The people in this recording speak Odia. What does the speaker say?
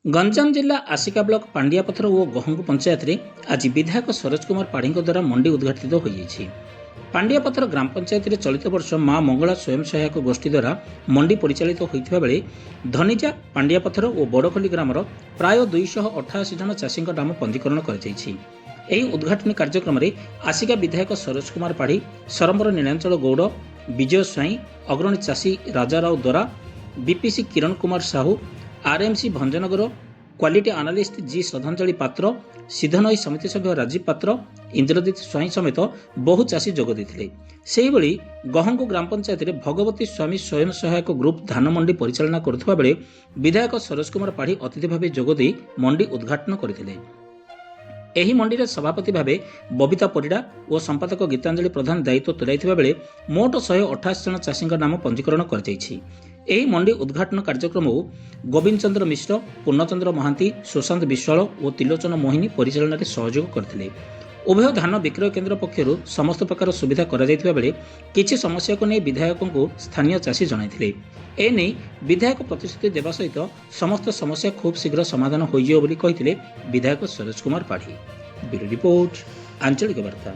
ଗଞ୍ଜାମ ଜିଲ୍ଲା ଆସିକା ବ୍ଲକ ପାଣ୍ଡିଆପଥର ଓ ଗହଙ୍ଗୁ ପଞ୍ଚାୟତରେ ଆଜି ବିଧାୟକ ସରୋଜ କୁମାର ପାଢ଼ୀଙ୍କ ଦ୍ୱାରା ମଣ୍ଡି ଉଦ୍ଘାଟିତ ହୋଇଯାଇଛି। ପାଣ୍ଡିଆପଥର ଗ୍ରାମ ପଞ୍ଚାୟତରେ ଚଳିତ ବର୍ଷ ମା ମଙ୍ଗଳା ସ୍ୱୟଂ ସହାୟକ ଗୋଷ୍ଠୀ ଦ୍ୱାରା ମଣ୍ଡି ପରିଚାଳିତ ହୋଇଥିବା ବେଳେ ଧନିଜା, ପାଣ୍ଡିଆପଥର ଓ ବଡ଼ଖଲି ଗ୍ରାମର ପ୍ରାୟ 288 ଜଣ ଚାଷୀଙ୍କ ନାମ ପଞ୍ଜୀକରଣ କରାଯାଇଛି। ଏହି ଉଦ୍ଘାଟନୀ କାର୍ଯ୍ୟକ୍ରମରେ ଆସିକା ବିଧାୟକ ସରୋଜ କୁମାର ପାଢ଼ୀ, ସରମ୍ବର ନୀଳାଞ୍ଚଳ ଗୌଡ଼, ବିଜୟ ସ୍ୱାଇଁ, ଅଗ୍ରଣୀ ଚାଷୀ Rajarao Dora, BPC Kiran Kumar Sahu, RMC Bhanjanagar quality analyst G Shraddhanjali Patra, ସିଦ୍ଧନଈ ସମିତି ସଭ୍ୟ ରାଜୀବ ପାତ୍ର, ଇନ୍ଦ୍ରଜିତ ସ୍ୱାଇଁ ସମେତ ବହୁ ଚାଷୀ ଯୋଗ ଦେଇଥିଲେ। ସେହିଭଳି ଗହଙ୍ଗୁ ଗ୍ରାମ ପଞ୍ଚାୟତରେ ଭଗବତୀ ସ୍ୱାମୀ ସ୍ୱୟଂ ସହାୟକ ଗ୍ରୁପ ଧାନ ମଣ୍ଡି ପରିଚାଳନା କରୁଥିବା ବେଳେ ବିଧାୟକ ସରୋଜ କୁମାର ପାଢ଼ୀ ଅତିଥି ଭାବେ ଯୋଗଦେଇ ମଣ୍ଡି ଉଦ୍ଘାଟନ କରିଥିଲେ। ଏହି ମଣ୍ଡିରେ ସଭାପତି ଭାବେ ବବିତା ପରିଡ଼ା ଓ ସମ୍ପାଦକ ଗୀତାଞ୍ଜଳି ପ୍ରଧାନ ଦାୟିତ୍ୱ ତୁଲାଇଥିବା ବେଳେ ମୋଟ 188 ଜଣ ଚାଷୀଙ୍କ ନାମ ପଞ୍ଜୀକରଣ କରାଯାଇଛି। ଏହି ମଣ୍ଡି ଉଦ୍ଘାଟନ କାର୍ଯ୍ୟକ୍ରମକୁ ଗୋବିନ୍ଦ ଚନ୍ଦ୍ର ମିଶ୍ର, ପୂର୍ଣ୍ଣଚନ୍ଦ୍ର ମହାନ୍ତି, ସୁଶାନ୍ତ ବିଶ୍ୱାଳ ଓ ତ୍ରିଲୋଚନ ମୋହିନୀ ପରିଚାଳନାରେ ସହଯୋଗ କରିଥିଲେ। ଉଭୟ ଧାନ ବିକ୍ରୟ କେନ୍ଦ୍ର ପକ୍ଷରୁ ସମସ୍ତ ପ୍ରକାର ସୁବିଧା କରାଯାଇଥିବା ବେଳେ କିଛି ସମସ୍ୟାକୁ ନେଇ ବିଧାୟକଙ୍କୁ ସ୍ଥାନୀୟ ଚାଷୀ ଜଣାଇଥିଲେ। ଏନେଇ ବିଧାୟକ ପ୍ରତିଶ୍ରୁତି ଦେବା ସହିତ ସମସ୍ତ ସମସ୍ୟା ଖୁବ୍ ଶୀଘ୍ର ସମାଧାନ ହୋଇଯିବ ବୋଲି କହିଥିଲେ ବିଧାୟକ ସରୋଜ କୁମାର ପାଢ଼ୀ। ବ୍ୟୁରୋ ରିପୋର୍ଟ, ଆଞ୍ଚଳିକ ବାର୍ତ୍ତା।